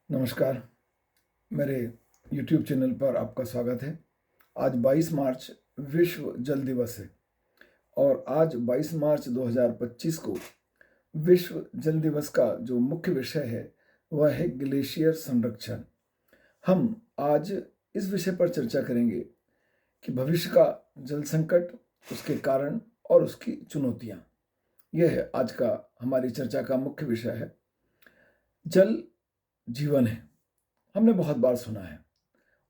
नमस्कार। मेरे YouTube channel पर आपका स्वागत है। आज 22 मार्च विश्व जल दिवस है और आज 22 मार्च 2025 को विश्व जल दिवस का जो मुख्य विषय है वह है ग्लेशियर संरक्षण। हम आज इस विषय पर चर्चा करेंगे कि भविष्य का जल संकट, उसके कारण और उसकी चुनौतियाँ। यह है आज का हमारी चर्चा का मुख्य विषय है। जल जीवन है, हमने बहुत बार सुना है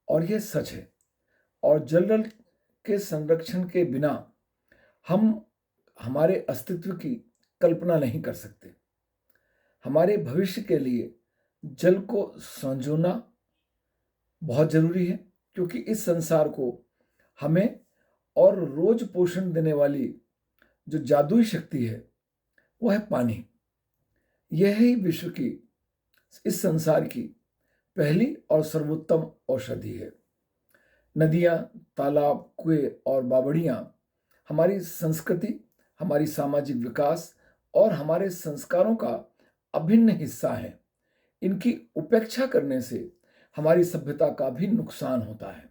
और यह सच है। और जल के संरक्षण के बिना हम हमारे अस्तित्व की कल्पना नहीं कर सकते। हमारे भविष्य के लिए जल को संजोना बहुत जरूरी है, क्योंकि इस संसार को हमें और रोज पोषण देने वाली जो जादुई शक्ति है वह है पानी। यह ही विश्व की, इस संसार की पहली और सर्वोत्तम औषधि है। नदियाँ, तालाब, कुएं और बावड़ियाँ हमारी संस्कृति, हमारी सामाजिक विकास और हमारे संस्कारों का अभिन्न हिस्सा है। इनकी उपेक्षा करने से हमारी सभ्यता का भी नुकसान होता है।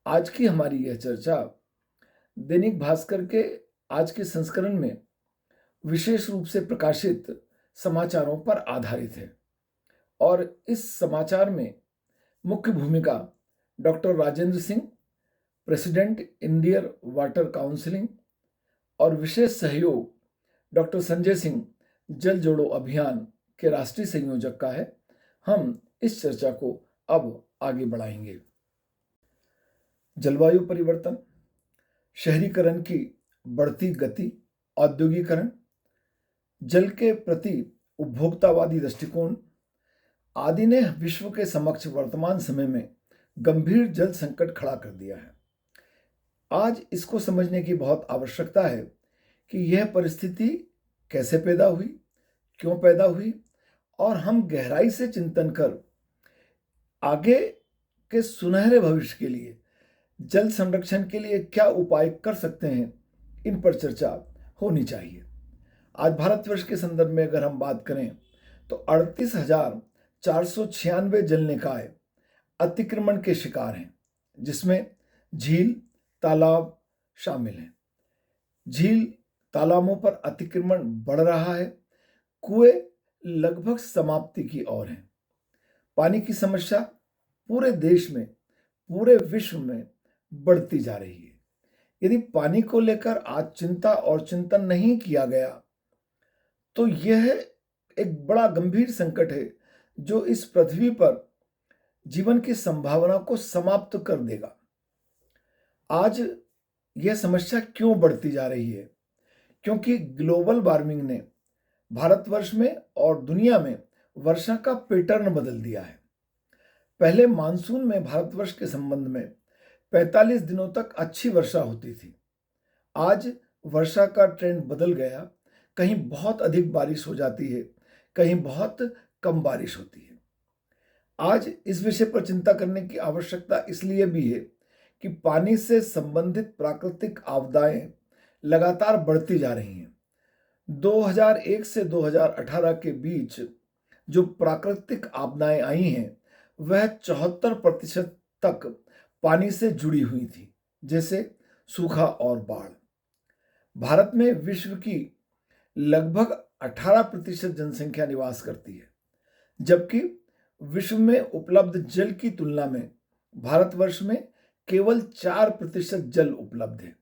आज की हमारी यह चर्चा दैनिक भास्कर के आज के संस्करण में विशेष रूप से प्रकाशित समाचारों पर आधारित है और इस समाचार में मुख्य भूमिका doctor Rajendra Singh, president Indian water counselling, और विशेष सहयोग डॉक्टर संजय सिंह, जल जोड़ो अभियान के राष्ट्रीय संयोजक का है। हम इस चर्चा को अब आगे बढ़ाएंगे। जलवायु परिवर्तन, शहरीकरण की बढ़ती गति, औद्योगिकरण, जल के प्रति उपभोक्तावादी दृष्टिकोण आदि ने विश्व के समक्ष वर्तमान समय में गंभीर जल संकट खड़ा कर दिया है। आज इसको समझने की बहुत आवश्यकता है कि यह परिस्थिति कैसे पैदा हुई, क्यों पैदा हुई, और हम गहराई से चिंतन कर आगे के सुनहरे भविष्य के लिए जल संरक्षण के लिए क्या उपाय कर सकते हैं, इन पर चर्चा होनी चाहिए। आज भारतवर्ष के संदर्भ में अगर हम बात करें तो 38,496 जल निकाय अतिक्रमण के शिकार हैं, जिसमें झील, तालाब शामिल हैं। झील, तालाबों पर अतिक्रमण बढ़ रहा है। कुएं लगभग समाप्ति की ओर हैं। पानी की समस्या पूरे देश में, पूरे विश्व में बढ़ती जा रही है। यदि पानी को लेकर आज चिंता और चिंतन नहीं किया गया तो यह एक बड़ा गंभीर संकट है जो इस पृथ्वी पर जीवन की संभावना को समाप्त कर देगा। आज यह समस्या क्यों बढ़ती जा रही है? क्योंकि ग्लोबल वार्मिंग ने भारतवर्ष में और दुनिया में वर्षा का पैटर्न बदल दिया है। पहले मानसून में भारतवर्ष के संबंध में 45 दिनों तक अच्छी वर्षा होती थी। आज वर्षा का ट्रेंड बदल गया। कहीं बहुत अधिक बारिश हो जाती है, कहीं बहुत कम बारिश होती है। आज इस विषय पर चिंता करने की आवश्यकता इसलिए भी है कि पानी से संबंधित प्राकृतिक आपदाएं लगातार बढ़ती जा रही हैं। 2001 से 2018 के बीच जो प्राकृतिक आपदाएं आई हैं वह 74% तक पानी से जुड़ी हुई थी, जैसे सूखा और बाढ़। भारत में विश्व की लगभग 18% जनसंख्या निवास करती है, जबकि विश्व में उपलब्ध जल की तुलना में भारतवर्ष में केवल 4% जल उपलब्ध है।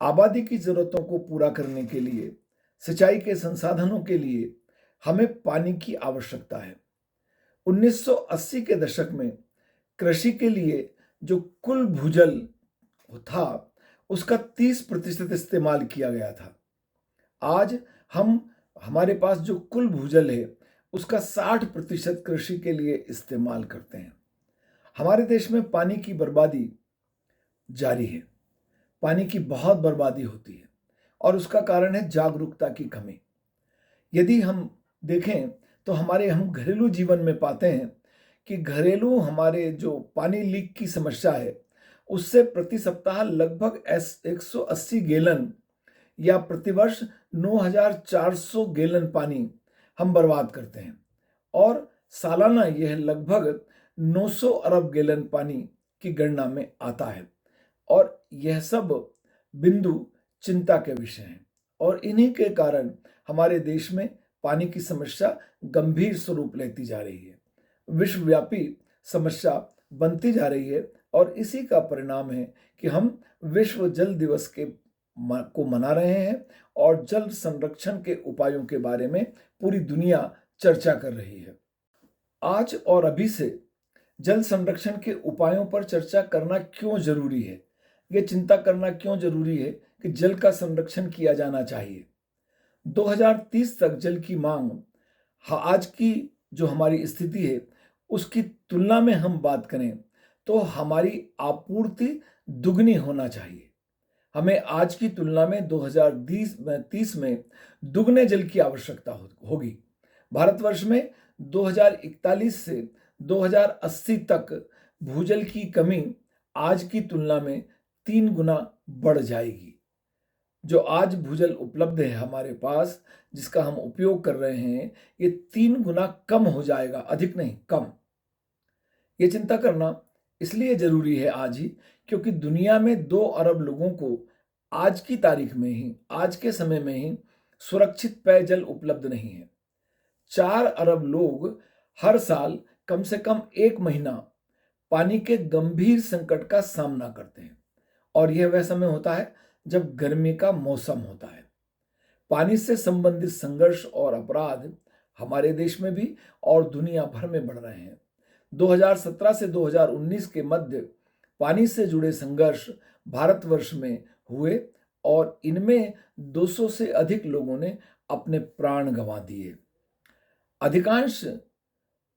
आबादी की जरूरतों को पूरा करने के लिए, सिंचाई के संसाधनों के लिए हमें पानी की आवश्यकता है। 1980 के दशक में कृषि के लिए जो कुल भूजल था उसका 30% इस्तेमाल किया गया था। आज हमारे पास जो कुल भूजल है उसका 60% कृषि के लिए इस्तेमाल करते हैं। हमारे देश में पानी की बर्बादी जारी है। पानी की बहुत बर्बादी होती है और उसका कारण है जागरूकता की कमी। यदि हम देखें तो हम घरेलू जीवन में पाते हैं कि घरेलू हमारे जो पानी लीक की समस्या है उससे प्रति सप्ताह लगभग 180 गैलन या प्रतिवर्ष 9,400 गैलन पानी हम बर्बाद करते हैं और सालाना यह लगभग 900 अरब गैलन पानी की गणना में आता है और यह सब बिंदु चिंता के विषय हैं और इन्हीं के कारण हमारे देश में पानी की समस्या गंभीर स्वरूप लेती जा रही है, विश्वव्यापी समस्या बनती जा रही है और इसी का परिणाम है कि हम विश्व जल दिवस को मना रहे हैं और जल संरक्षण के उपायों के बारे में पूरी दुनिया चर्चा कर रही है। आज और अभी से जल संरक्षण के उपायों पर चर्चा करना क्यों जरूरी है, ये चिंता करना क्यों जरूरी है कि जल का संरक्षण किया जाना चाहिए। 2030 तक जल की मांग आज की जो हमारी स्थिति है उसकी तुलना में हम बात करें तो हमारी आपूर्ति दुगनी होना चाहिए। हमें आज की तुलना में 2030 में दुगने जल की आवश्यकता होगी। भारतवर्ष में 2041 से 2080 तक भूजल की कमी आज की तुलना में 3 गुना बढ़ जाएगी। जो आज भूजल उपलब्ध है हमारे पास, जिसका हम उपयोग कर रहे हैं, ये 3 गुना कम हो जाएगा, अधिक नहीं, कम। ये चिंता करना इसलिए जरूरी है आज ही क्योंकि दुनिया में 2 अरब लोगों को आज की तारीख में ही, आज के समय में ही सुरक्षित पेयजल उपलब्ध नहीं है। 4 अरब लोग हर साल कम से कम 1 महीना पानी के गंभीर संकट का सामना करते हैं और यह वह समय होता है जब गर्मी का मौसम होता है। पानी से संबंधित संघर्ष और अपराध हमारे देश में भी और दुनिया भर में बढ़ रहे हैं। 2017 से 2019 के मध्य पानी से जुड़े संघर्ष भारतवर्ष में हुए और इनमें 200 से अधिक लोगों ने अपने प्राण गंवा दिए। अधिकांश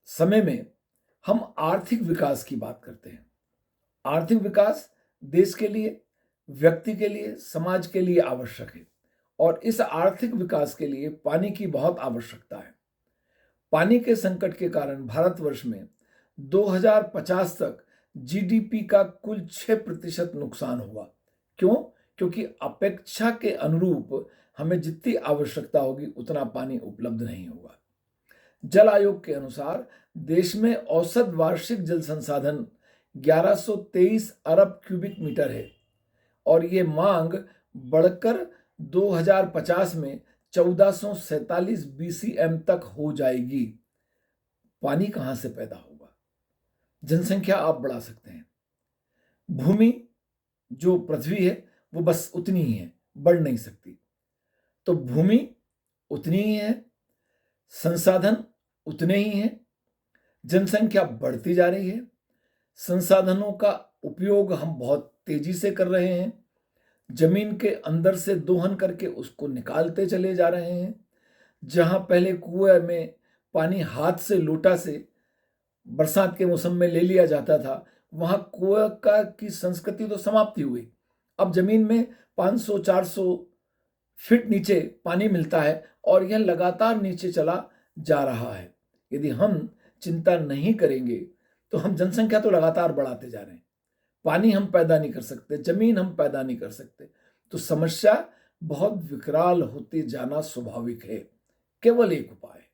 समय में हम आर्थिक विकास की बात करते हैं। आर्थिक विकास देश के लिए, व्यक्ति के लिए, समाज के लिए आवश्यक है और इस आर्थिक विकास के लिए पानी की बहुत आवश्यकता है। पानी के संकट के कारण भारतवर्ष में 2050 तक जीडीपी का कुल 6% नुकसान होगा। क्यों? क्योंकि अपेक्षा के अनुरूप हमें जितनी आवश्यकता होगी उतना पानी उपलब्ध नहीं होगा। जल आयोग के अनुसार देश में औसत वार्षिक जल संसाधन 1123 अरब क्यूबिक मीटर है और ये मांग बढ़कर 2050 में 1447 बीसीएम तक हो जाएगी। पानी कहां से पैदा होगा? जनसंख्या आप बढ़ा सकते हैं, भूमि जो पृथ्वी है वो बस उतनी ही है, बढ़ नहीं सकती। तो भूमि उतनी ही है, संसाधन उतने ही हैं, जनसंख्या बढ़ती जा रही है, संसाधनों का उपयोग हम बहुत तेजी से कर रहे हैं, जमीन के अंदर से दोहन करके उसको निकालते चले जा रहे हैं। जहां पहले कुएं में पानी हाथ से, लोटा से बरसात के मौसम में ले लिया जाता था, वहां कुएं की संस्कृति तो समाप्ति हुई। अब जमीन में 500-400 फीट नीचे पानी मिलता है और यह लगातार नीचे चला जा रहा है। यदि हम चिंता नहीं करेंगे तो हम जनसंख्या तो लगातार बढ़ाते जा रहे हैं, पानी हम पैदा नहीं कर सकते, जमीन हम पैदा नहीं कर सकते, तो समस्या बहुत विकराल होते जाना स्वाभाविक है। केवल एक उपाय है,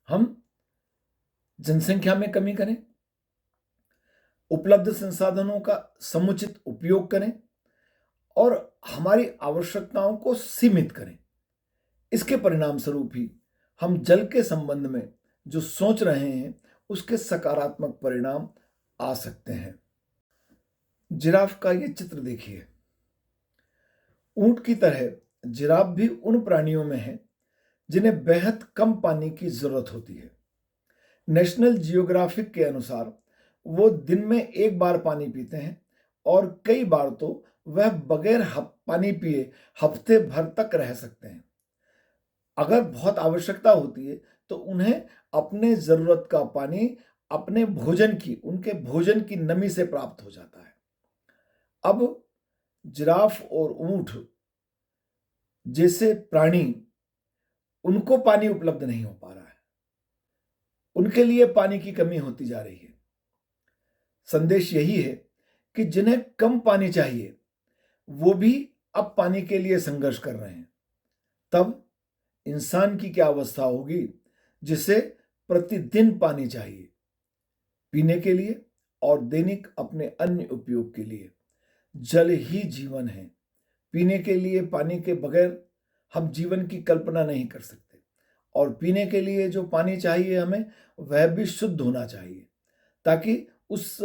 हम जनसंख्या में कमी करें, उपलब्ध संसाधनों का समुचित उपयोग करें और हमारी आवश्यकताओं को सीमित करें। इसके परिणाम स्वरूप ही हम जल के संबंध में जो सोच रहे हैं उसके सकारात्मक परिणाम आ सकते हैं। जिराफ का ये चित्र देखिए। ऊंट की तरह जिराफ भी उन प्राणियों में है जिन्हें बेहद कम पानी की जरूरत होती है। नेशनल जियोग्राफिक के अनुसार वो दिन में 1 बार पानी पीते हैं और कई बार तो वह बगैर पानी पिए हफ्ते भर तक रह सकते हैं। अगर बहुत आवश्यकता होती है तो उन्हें अपने जरूरत का पानी अपने उनके भोजन की नमी से प्राप्त हो जाता है। अब जिराफ और ऊंट जैसे प्राणी, उनको पानी उपलब्ध नहीं हो पा रहा है, उनके लिए पानी की कमी होती जा रही है। संदेश यही है कि जिन्हें कम पानी चाहिए वो भी अब पानी के लिए संघर्ष कर रहे हैं। तब इंसान की क्या अवस्था होगी जिसे प्रतिदिन पानी चाहिए, पीने के लिए और दैनिक अपने अन्य उपयोग के लिए। जल ही जीवन है। पीने के लिए पानी के बगैर हम जीवन की कल्पना नहीं कर सकते, और पीने के लिए जो पानी चाहिए हमें, वह भी शुद्ध होना चाहिए, ताकि उस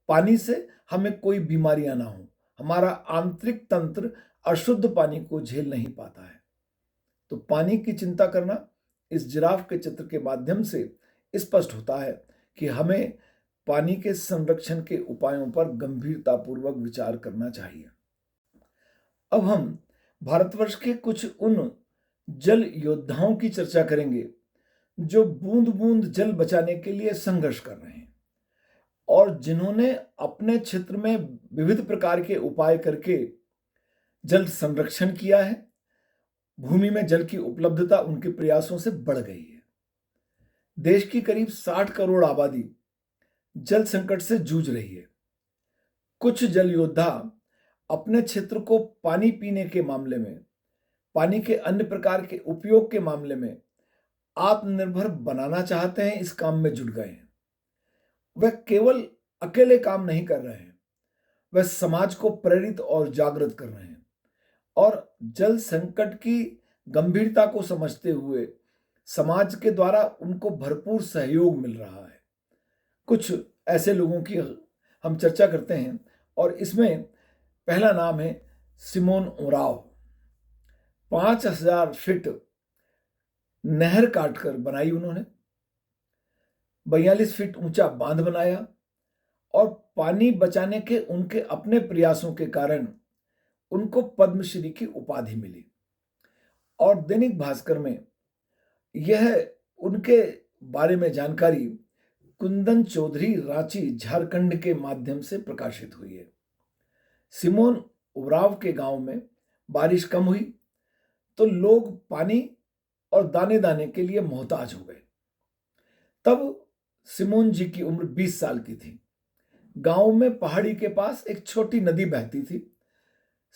पानी से हमें कोई बीमारियां ना हो। हमारा आंतरिक तंत्र अशुद्ध पानी को झेल नहीं पाता है। तो पानी की चिंता करना इस जिराफ के चित्र के माध्यम से स्पष्ट होता है कि हमें पानी के संरक्षण के उपायों पर गंभीरतापूर्वक विचार करना चाहिए। अब हम भारतवर्ष के कुछ उन जल योद्धाओं की चर्चा करेंगे जो बूंद बूंद जल बचाने के लिए संघर्ष कर रहे हैं और जिन्होंने अपने क्षेत्र में विविध प्रकार के उपाय करके जल संरक्षण किया है। भूमि में जल की उपलब्धता उनके प्रयासों से बढ़ गई है। देश की करीब 60 करोड़ आबादी जल संकट से जूझ रही है। कुछ जल योद्धा अपने क्षेत्र को पानी पीने के मामले में, पानी के अन्य प्रकार के उपयोग के मामले में आत्मनिर्भर बनाना चाहते हैं, इस काम में जुट गए हैं। वह केवल अकेले काम नहीं कर रहे हैं, वह समाज को प्रेरित और जागृत कर रहे हैं और जल संकट की गंभीरता को समझते हुए समाज के द्वारा उनको भरपूर सहयोग मिल रहा है। कुछ ऐसे लोगों की हम चर्चा करते हैं और इसमें पहला नाम है सिमोन ओराव। 5000 फीट नहर काटकर बनाई उन्होंने, 42 फीट ऊंचा बांध बनाया और पानी बचाने के उनके अपने प्रयासों के कारण उनको पद्मश्री की उपाधि मिली। और दैनिक भास्कर में यह उनके बारे में जानकारी कुंदन चौधरी, रांची, झारखंड के माध्यम से प्रकाशित हुई है। सिमोन उराव के गांव में बारिश कम हुई तो लोग पानी और दाने दाने के लिए मोहताज हो गए। तब सिमोन जी की उम्र 20 साल की थी। गांव में पहाड़ी के पास एक छोटी नदी बहती थी।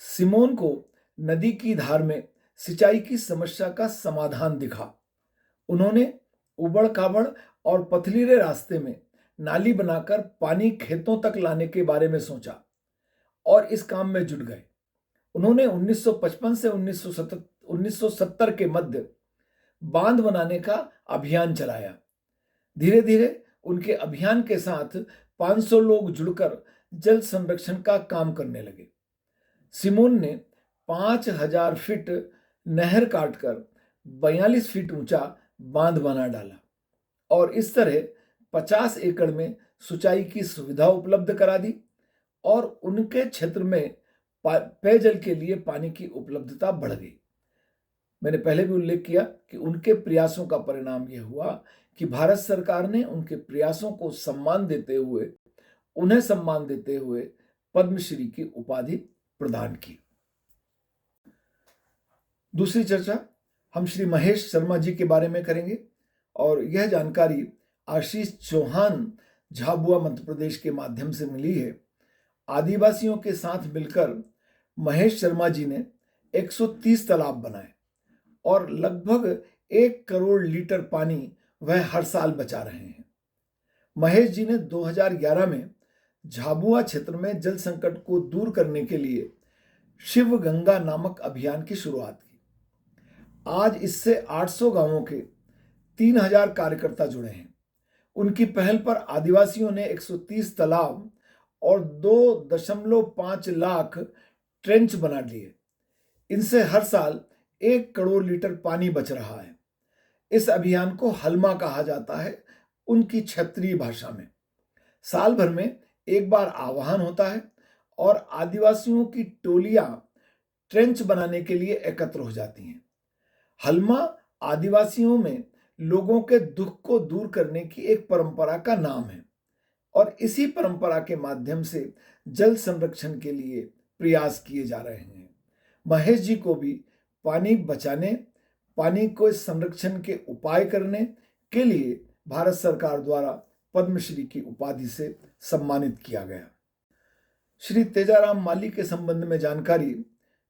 सिमोन को नदी की धार में सिंचाई की समस्या का समाधान दिखा। उन्होंने उबड़ खाबड़ और पथरीले रास्ते में नाली बनाकर पानी खेतों तक लाने के बारे में सोचा और इस काम में जुट गए। उन्होंने 1955 से 1970 के मध्य बांध बनाने का अभियान चलाया। धीरे धीरे उनके अभियान के साथ 500 लोग जुड़कर जल संरक्षण का काम करने लगे। सिमोन ने 5000 फीट नहर काटकर 42 फीट ऊंचा बांध बना डाला और इस तरह 50 एकड़ में सिंचाई की सुविधा उपलब्ध करा दी और उनके क्षेत्र में पेयजल के लिए पानी की उपलब्धता बढ़ गई। मैंने पहले भी उल्लेख किया कि उनके प्रयासों का परिणाम यह हुआ कि भारत सरकार ने उनके प्रयासों को उन्हें सम्मान देते हुए पद्मश्री की उपाधि प्रदान की। दूसरी चर्चा हम श्री महेश शर्मा जी के बारे में करेंगे और यह जानकारी आशीष चौहान, झाबुआ, मध्य प्रदेश के माध्यम से मिली है। आदिवासियों के साथ मिलकर महेश शर्मा जी ने 130 तालाब बनाए और लगभग 1 करोड़ लीटर पानी वह हर साल बचा रहे हैं। महेश जी ने 2011 में झाबुआ क्षेत्र में जल संकट को दूर करने के लिए शिव गंगा नामक अभियान की शुरुआत की। आज इससे 800 गांवों के 3000 कार्यकर्ता जुड़े हैं। उनकी पहल पर आदिवासियों ने 130 तालाब और 2.5 लाख ट्रेंच बना लिए। इनसे हर साल 1 करोड़ लीटर पानी बच रहा है। इस अभियान को हलमा कहा जाता है उनकी क्षेत्रीय भाषा में। साल भर में एक बार आह्वान होता है और आदिवासियों की टोलियां ट्रेंच बनाने के लिए एकत्र हो जाती हैं। हलमा आदिवासियों में लोगों के दुख को दूर करने की एक परंपरा का नाम है और इसी परंपरा के माध्यम से जल संरक्षण के लिए प्रयास किए जा रहे हैं। महेश जी को भी पानी बचाने, पानी को संरक्षण के उपाय करने के लिए भारत सरकार द्वारा पद्मश्री की उपाधि से सम्मानित किया गया। श्री तेजाराम माली के संबंध में जानकारी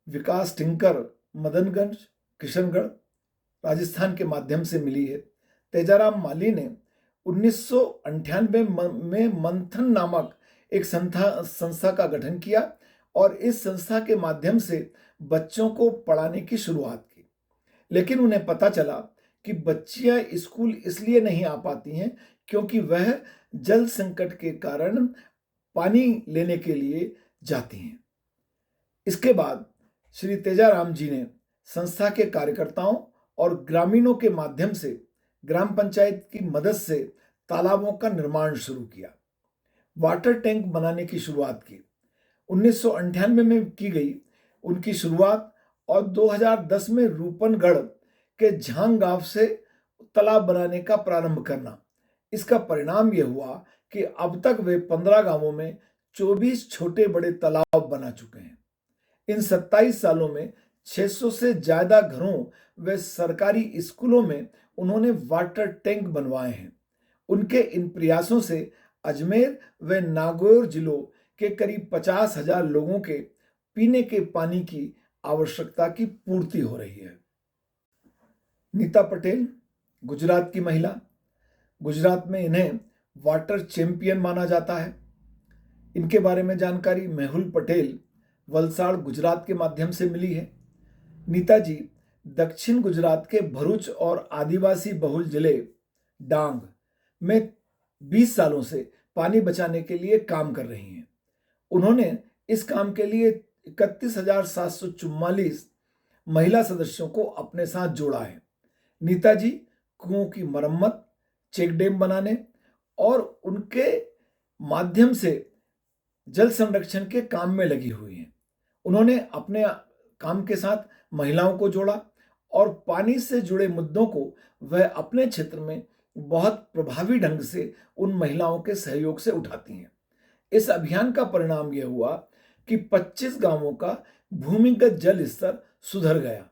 विकास टिंकर, मदनगंज, किशनगढ़, राजस्थान के माध्यम से मिली है। तेजाराम माली ने 1998 में मंथन नामक एक संस्था का गठन किया और इस संस्था के माध्यम से बच्चों को पढ़ाने की शुरुआत की। लेकिन उन्हें पता चला कि बच्चियां स्कूल इसलिए नहीं आ पाती हैं क्योंकि वह जल संकट के कारण पानी लेने के लिए जाती हैं। इसके बाद श्री तेजाराम जी ने संस्था के कार्यकर्ताओं और ग्रामीणों के माध्यम से ग्राम पंचायत की मदद से तालाबों का निर्माण शुरू किया, वाटर टैंक बनाने की शुरुआत की। 1998 में की गई उनकी शुरुआत और 2010 में रूपनगढ़ के झांग गांव से तालाब बनाने का प्रारंभ करना, इसका परिणाम यह हुआ कि अब तक वे 15 गांवों में 24 छोटे बड़े तालाब बना चुके हैं। इन 27 सालों में 600 से ज्यादा घरों व सरकारी स्कूलों में उन्होंने वाटर टैंक बनवाए हैं। उनके इन प्रयासों से अजमेर व नागौर जिलों के करीब 50,000 लोगों के पीने के पानी की आवश्यकता की पूर्ति हो रही है। नीता पटेल गुजरात की महिला, गुजरात में इन्हें वाटर चैंपियन माना जाता है। इनके बारे में जानकारी मेहुल पटेल वलसाड़ गुजरात के माध्यम से मिली है। नीता जी दक्षिण गुजरात के भरूच और आदिवासी बहुल जिले डांग में 20 सालों से पानी बचाने के लिए काम कर रही हैं। उन्होंने इस काम के लिए 31,744 महिला सदस्यों को अपने साथ जोड़ा है। नीता जी कुओं की मरम्मत, चेक डैम बनाने और उनके माध्यम से जल संरक्षण के काम में लगी हुई हैं। उन्होंने अपने काम के साथ महिलाओं को जोड़ा और पानी से जुड़े मुद्दों को वह अपने क्षेत्र में बहुत प्रभावी ढंग से उन महिलाओं के सहयोग से उठाती हैं। इस अभियान का परिणाम यह हुआ कि 25 गांवों का भूमिगत जल स्तर सुधर गया।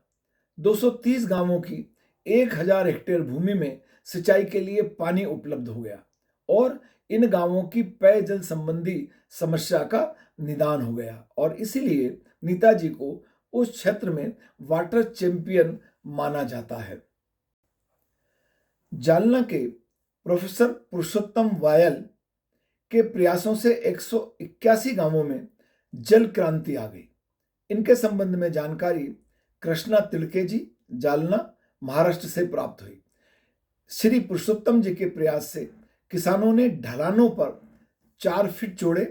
230 गांवों की 1000 हेक्टेयर भूमि में सिंचाई के लिए पानी उपलब्ध हो गया और इन गांवों की पेयजल संबंधी समस्या का निदान हो गया और इसीलिए नेताजी को उस क्षेत्र में वाटर चैंपियन माना जाता है। जालना के प्रोफेसर पुरुषोत्तम वायल के प्रयासों से 181 गांवों में जल क्रांति आ गई। इनके संबंध में जानकारी कृष्णा तिलके जी, जालना, महाराष्ट्र से प्राप्त हुई। श्री पुरुषोत्तम जी के प्रयास से किसानों ने ढलानों पर 4 फीट चौड़े,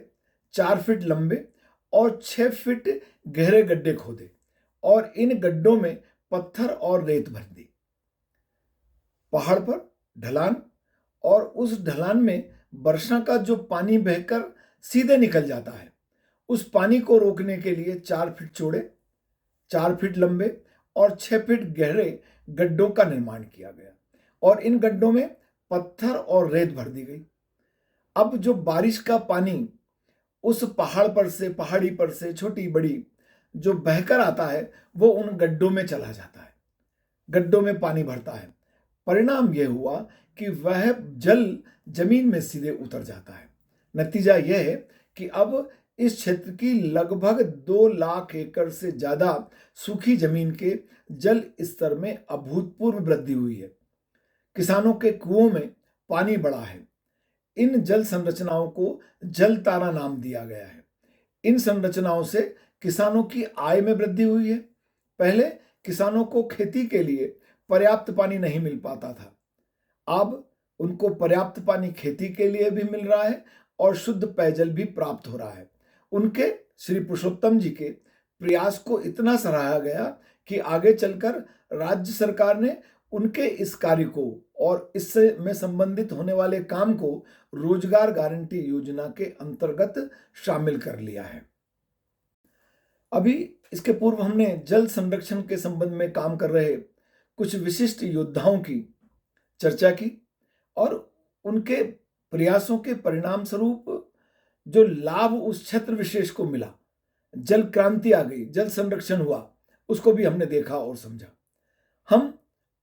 4 फीट लंबे और 6 फीट गहरे गड्ढे खोदे और इन गड्ढों में पत्थर और रेत भर दी। पहाड़ पर ढलान और उस ढलान में वर्षा का जो पानी बहकर सीधे निकल जाता है, उस पानी को रोकने के लिए 4 फीट चौड़े, 4 फीट लंबे और 6 फीट गहरे गड्ढों का निर्माण किया गया और इन गड्ढों में पत्थर और रेत भर दी गई। अब जो बारिश का पानी उस पहाड़ी पर से छोटी बड़ी जो बहकर आता है वो उन गड्ढों में चला जाता है, गड्ढों में पानी भरता है। परिणाम यह हुआ कि वह जल जमीन में सीधे उतर जाता है। नतीजा यह है कि अब इस क्षेत्र की लगभग 2 लाख एकड़ से ज्यादा सूखी जमीन के जल स्तर में अभूतपूर्व वृद्धि हुई है। किसानों के कुओं में पानी बढ़ा है। इन जल संरचनाओं को जल तारा नाम दिया गया है। इन संरचनाओं से किसानों की आय में वृद्धि हुई है। पहले किसानों को खेती के लिए पर्याप्त पानी नहीं मिल पाता था, अब उनको पर्याप्त पानी खेती के लिए भी मिल रहा है और शुद्ध पेयजल भी प्राप्त हो रहा है। उनके श्री पुरुषोत्तम जी के प्रयास को इतना सराहा गया कि आगे चलकर राज्य सरकार ने उनके इस कार्य को और इससे में संबंधित होने वाले काम को रोजगार गारंटी योजना के अंतर्गत शामिल कर लिया है। अभी इसके पूर्व हमने जल संरक्षण के संबंध में काम कर रहे कुछ विशिष्ट योद्धाओं की चर्चा की और उनके प्रयासों के परिणाम स्वरूप जो लाभ उस क्षेत्र विशेष को मिला, जल क्रांति आ गई, जल संरक्षण हुआ, उसको भी हमने देखा और समझा। हम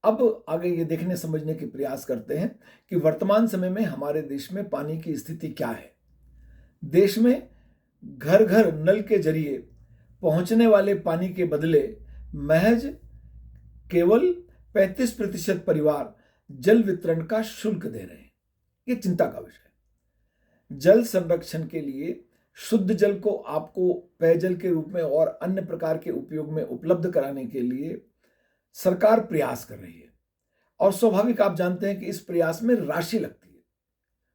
अब आगे ये देखने समझने के प्रयास करते हैं कि वर्तमान समय में हमारे देश में पानी की स्थिति क्या है। देश में घर घर नल के जरिए पहुंचने वाले पानी के बदले महज केवल 35% परिवार जल वितरण का शुल्क दे रहे हैं। ये चिंता का विषय है। जल संरक्षण के लिए शुद्ध जल को आपको पेयजल के रूप में और अन्य प्रकार के उपयोग में उपलब्ध कराने के लिए सरकार प्रयास कर रही है, और स्वाभाविक आप जानते हैं कि इस प्रयास में राशि लगती है,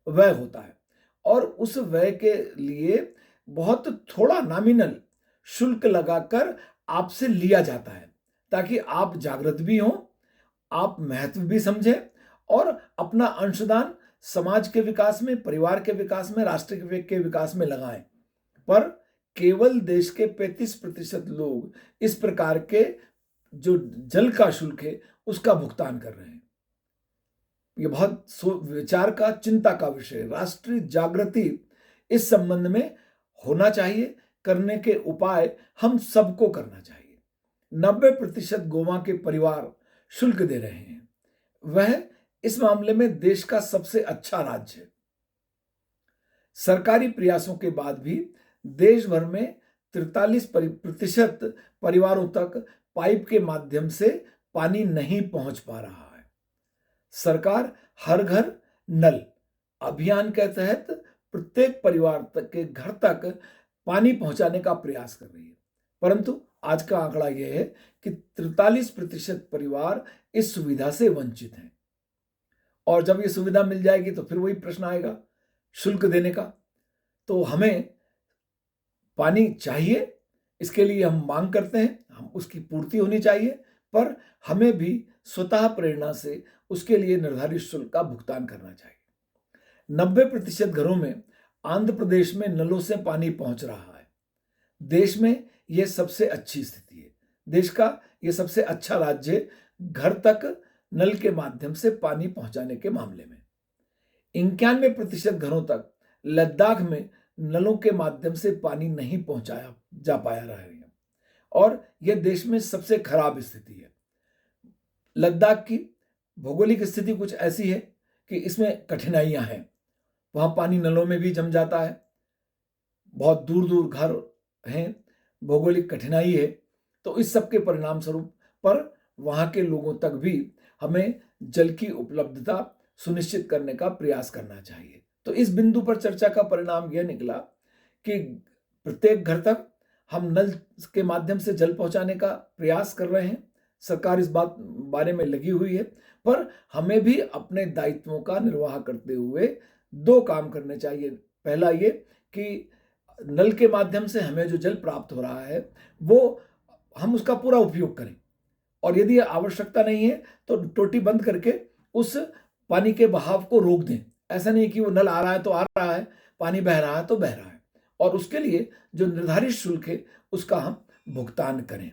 व्यय होता है, और उस व्यय के लिए बहुत थोड़ा नॉमिनल शुल्क लगाकर आपसे लिया जाता है, ताकि आप जागृत भी हों, आप महत्व भी समझें और अपना अंशदान समाज के विकास में, परिवार के विकास में, राष्ट्र के विकास में लगाएं। पर केवल देश के 35% लोग इस प्रकार के जो जल का शुल्क है उसका भुगतान कर रहे हैं। ये बहुत विचार का, चिंता का विषय है। राष्ट्रीय जागृति इस संबंध में होना चाहिए, करने के उपाय हम सबको करना चाहिए। 90% गोवा के परिवार शुल्क दे रहे हैं, वह इस मामले में देश का सबसे अच्छा राज्य है। सरकारी प्रयासों के बाद भी देश भर में 43% परिवारों तक पाइप के माध्यम से पानी नहीं पहुंच पा रहा है। सरकार हर घर नल अभियान के तहत प्रत्येक परिवार तक के घर तक पानी पहुंचाने का प्रयास कर रही है, परंतु आज का आंकड़ा यह है कि 43% परिवार इस सुविधा से वंचित हैं। और जब ये सुविधा मिल जाएगी तो फिर वही प्रश्न आएगा शुल्क देने का। तो हमें पानी चाहिए, इसके लिए हम मांग करते हैं, हम उसकी पूर्ति होनी चाहिए, पर हमें भी स्वतः प्रेरणा से उसके लिए निर्धारित शुल्क का भुगतान करना चाहिए। 90% घरों में आंध्र प्रदेश में नलों से पानी पहुंच रहा है। देश में यह सबसे अच्छी स्थिति है। देश का यह सबसे अच्छा राज्य घर तक नल के माध्यम से पानी पहुंचाने के मामले में। 91% घरों तक लद्दाख में नलों के माध्यम से पानी नहीं पहुंचाया जा पाया रहा है, और यह देश में सबसे खराब स्थिति है। लद्दाख की भौगोलिक स्थिति कुछ ऐसी है कि इसमें कठिनाइयां हैं। वहां पानी नलों में भी जम जाता है, बहुत दूर दूर घर हैं, भौगोलिक कठिनाई है। तो इस सब के परिणाम स्वरूप पर वहां के लोगों तक भी हमें जल की उपलब्धता सुनिश्चित करने का प्रयास करना चाहिए। तो इस बिंदु पर चर्चा का परिणाम यह निकला कि प्रत्येक घर तक हम नल के माध्यम से जल पहुंचाने का प्रयास कर रहे हैं। सरकार इस बारे में लगी हुई है, पर हमें भी अपने दायित्वों का निर्वाह करते हुए दो काम करने चाहिए। पहला ये कि नल के माध्यम से हमें जो जल प्राप्त हो रहा है वो हम उसका पूरा उपयोग करें, और यदि आवश्यकता नहीं है तो टोटी बंद करके उस पानी के बहाव को रोक दें। ऐसा नहीं कि वो नल आ रहा है तो आ रहा है, पानी बह रहा है तो बह रहा है, और उसके लिए जो निर्धारित शुल्क है उसका हम भुगतान करें।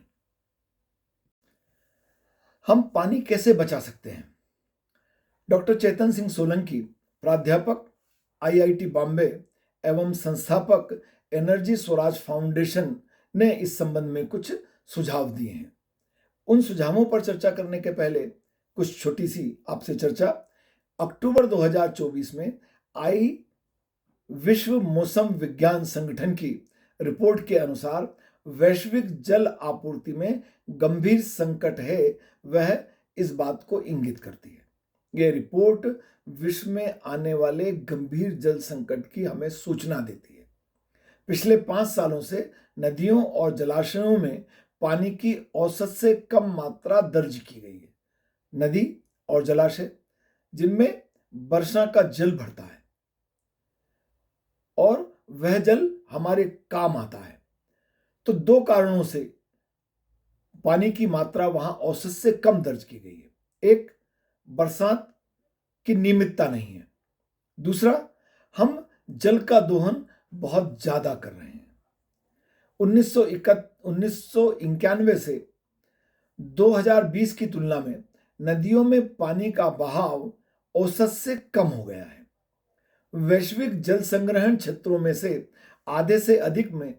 हम पानी कैसे बचा सकते हैं? डॉक्टर चेतन सिंह सोलंकी, प्राध्यापक IIT बॉम्बे एवं संस्थापक एनर्जी स्वराज फाउंडेशन ने इस संबंध में कुछ सुझाव दिए हैं। उन सुझावों पर चर्चा करने के पहले कुछ छोटी सी आपसे चर्चा। अक्टूबर 2024 में आई विश्व मौसम विज्ञान संगठन की रिपोर्ट के अनुसार वैश्विक जल आपूर्ति में गंभीर संकट है, वह इस बात को इंगित करती है। यह रिपोर्ट विश्व में आने वाले गंभीर जल संकट की हमें सूचना देती है। पिछले 5 सालों से नदियों और जलाशयों में पानी की औसत से कम मात्रा दर्ज की गई है। नदी और जलाशय जिनमें वर्षा का जल भरता है और वह जल हमारे काम आता है, तो 2 कारणों से पानी की मात्रा वहां औसत से कम दर्ज की गई है। एक, बरसात की नियमितता नहीं है। दूसरा, हम जल का दोहन बहुत ज्यादा कर रहे हैं। 1991 से 2020 की तुलना में नदियों में पानी का बहाव औसत से कम हो गया है। वैश्विक जल संग्रहण क्षेत्रों में से आधे से अधिक में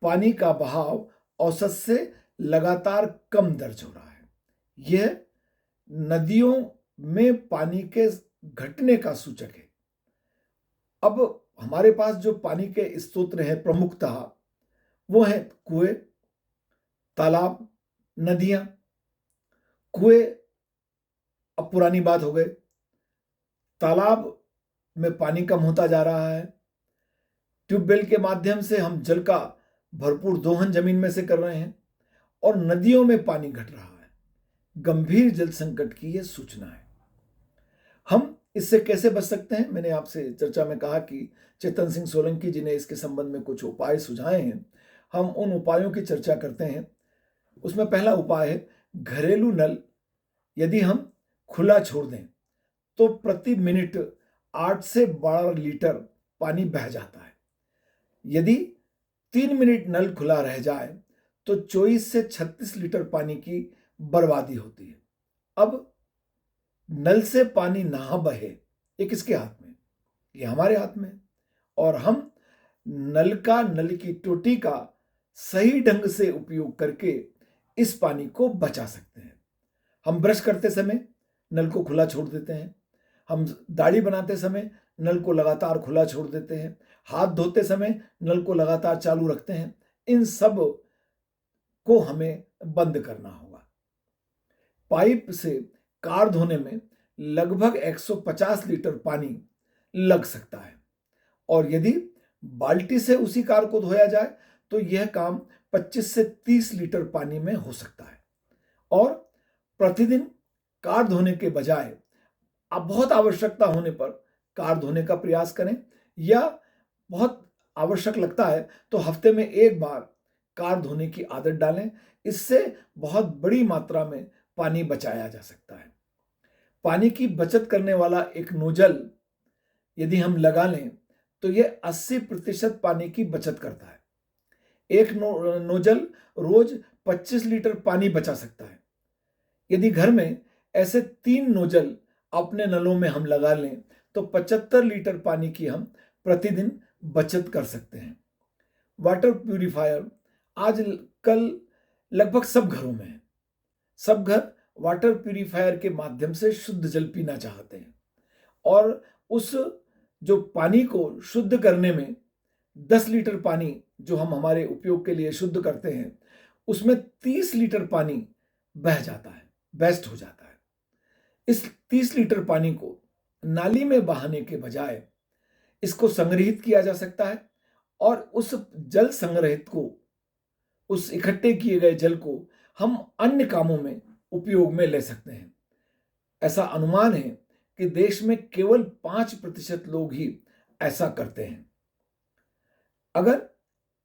पानी का बहाव औसत से लगातार कम दर्ज हो रहा है। यह नदियों में पानी के घटने का सूचक है। अब हमारे पास जो पानी के स्रोत हैं प्रमुखतः वो हैं कुएं, तालाब, नदियां। कुएं अब पुरानी बात हो गए। तालाब में पानी कम होता जा रहा है। ट्यूबवेल के माध्यम से हम जल का भरपूर दोहन जमीन में से कर रहे हैं और नदियों में पानी घट रहा है। गंभीर जल संकट की यह सूचना है। हम इससे कैसे बच सकते हैं? मैंने आपसे चर्चा में कहा कि चेतन सिंह सोलंकी जी ने इसके संबंध में कुछ उपाय सुझाए हैं। हम उन उपायों की चर्चा करते हैं। उसमें पहला उपाय है घरेलू नल यदि हम खुला छोड़ दें तो प्रति मिनट 8 से 12 लीटर पानी बह जाता है। यदि 3 मिनट नल खुला रह जाए तो 24 से 36 लीटर पानी की बर्बादी होती है। अब नल से पानी ना बहे ये किसके हाथ में? ये हमारे हाथ में। और हम नल की टोटी का सही ढंग से उपयोग करके इस पानी को बचा सकते हैं। हम ब्रश करते समय नल को खुला छोड़ देते हैं। हम दाढ़ी बनाते समय नल को लगातार खुला छोड़ देते हैं। हाथ धोते समय नल को लगातार चालू रखते हैं। इन सब को हमें बंद करना होगा। पाइप से कार धोने में लगभग 150 लीटर पानी लग सकता है और यदि बाल्टी से उसी कार को धोया जाए तो यह काम 25 से 30 लीटर पानी में हो सकता है। और प्रतिदिन कार धोने के बजाय आप बहुत आवश्यकता होने पर कार धोने का प्रयास करें या बहुत आवश्यक लगता है तो हफ्ते में एक बार कार धोने की आदत डालें। इससे बहुत बड़ी मात्रा में पानी बचाया जा सकता है। पानी की बचत करने वाला एक नोजल यदि हम लगा लें तो यह 80% पानी की बचत करता है। एक नोजल रोज 25 लीटर पानी बचा सकता है। यदि घर में ऐसे 3 नोजल अपने नलों में हम लगा लें तो 75 लीटर पानी की हम प्रतिदिन बचत कर सकते हैं। वाटर प्यूरिफायर आजकल लगभग सब घरों में है। सब घर वाटर प्यूरिफायर के माध्यम से शुद्ध जल पीना चाहते हैं और उस जो पानी को शुद्ध करने में 10 लीटर पानी जो हम हमारे उपयोग के लिए शुद्ध करते हैं उसमें 30 लीटर पानी बह जाता है, वेस्ट हो जाता है। इस 30 लीटर पानी को नाली में बहाने के बजाय इसको संग्रहित किया जा सकता है और उस जल संग्रहित को, उस इकट्ठे किए गए जल को हम अन्य कामों में उपयोग में ले सकते हैं। ऐसा अनुमान है कि देश में केवल 5% लोग ही ऐसा करते हैं। अगर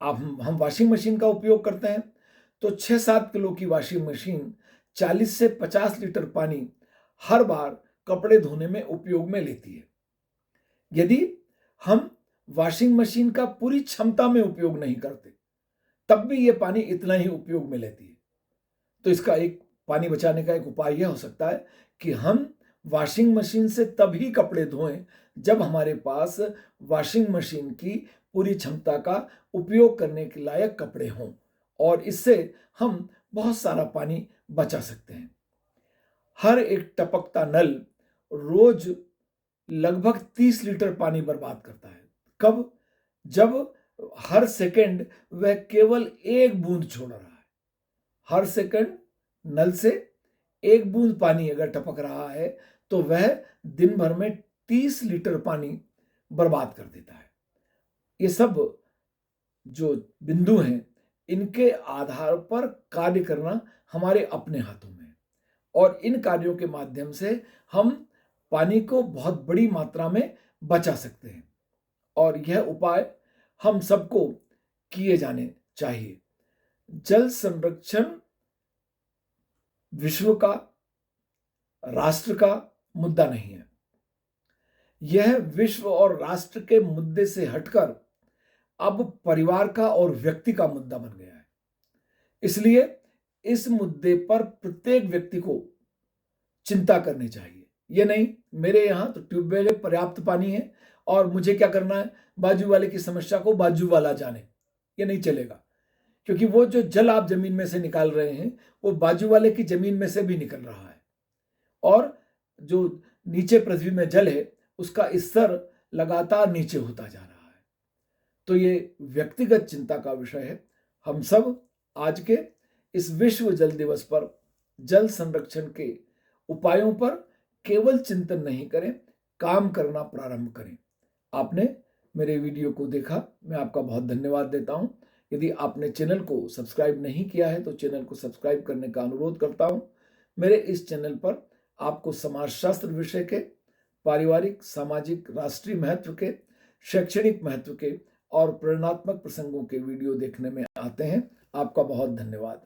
हम वॉशिंग मशीन का उपयोग करते हैं तो 6-7 किलो की वॉशिंग मशीन 40 से 50 लीटर पानी हर बार कपड़े धोने में उपयोग में लेती है। यदि हम वॉशिंग मशीन का पूरी क्षमता में उपयोग नहीं करते तब भी यह पानी इतना ही उपयोग में लेती है। तो इसका एक पानी बचाने का एक उपाय यह हो सकता है कि हम वॉशिंग मशीन से तभी कपड़े धोएं जब हमारे पास वॉशिंग मशीन की पूरी क्षमता का उपयोग करने के लायक कपड़े हों और इससे हम बहुत सारा पानी बचा सकते हैं। हर एक टपकता नल रोज लगभग 30 लीटर पानी बर्बाद करता है। कब? जब हर सेकंड वह केवल एक बूंद छोड़ रहा है। हर सेकंड नल से एक बूंद पानी अगर टपक रहा है तो वह दिन भर में 30 लीटर पानी बर्बाद कर देता है। ये सब जो बिंदु हैं इनके आधार पर कार्य करना हमारे अपने हाथों में है और इन कार्यों के माध्यम से हम पानी को बहुत बड़ी मात्रा में बचा सकते हैं और यह उपाय हम सबको किए जाने चाहिए। जल संरक्षण विश्व का, राष्ट्र का मुद्दा नहीं है। यह विश्व और राष्ट्र के मुद्दे से हटकर अब परिवार का और व्यक्ति का मुद्दा बन गया है। इसलिए इस मुद्दे पर प्रत्येक व्यक्ति को चिंता करनी चाहिए। ये नहीं मेरे यहां तो ट्यूबवेल में पर्याप्त पानी है और मुझे क्या करना है, बाजू वाले की समस्या को बाजू वाला जाने, ये नहीं चलेगा। क्योंकि वो जो जल आप जमीन में से निकाल रहे हैं वो बाजू वाले की जमीन में से भी निकल रहा है और जो नीचे पृथ्वी में जल है उसका स्तर लगातार नीचे होता जा रहा है। तो ये व्यक्तिगत चिंता का विषय है। हम सब आज के इस विश्व जल दिवस पर जल संरक्षण के उपायों पर केवल चिंतन नहीं करें, काम करना प्रारंभ करें। आपने मेरे वीडियो को देखा, मैं आपका बहुत धन्यवाद देता हूं। यदि आपने चैनल को सब्सक्राइब नहीं किया है तो चैनल को सब्सक्राइब करने का अनुरोध करता हूं। मेरे इस चैनल पर आपको समाजशास्त्र विषय के, पारिवारिक, सामाजिक, राष्ट्रीय महत्व के, शैक्षणिक महत्व के और प्रेरणात्मक प्रसंगों के वीडियो देखने में आते हैं। आपका बहुत धन्यवाद।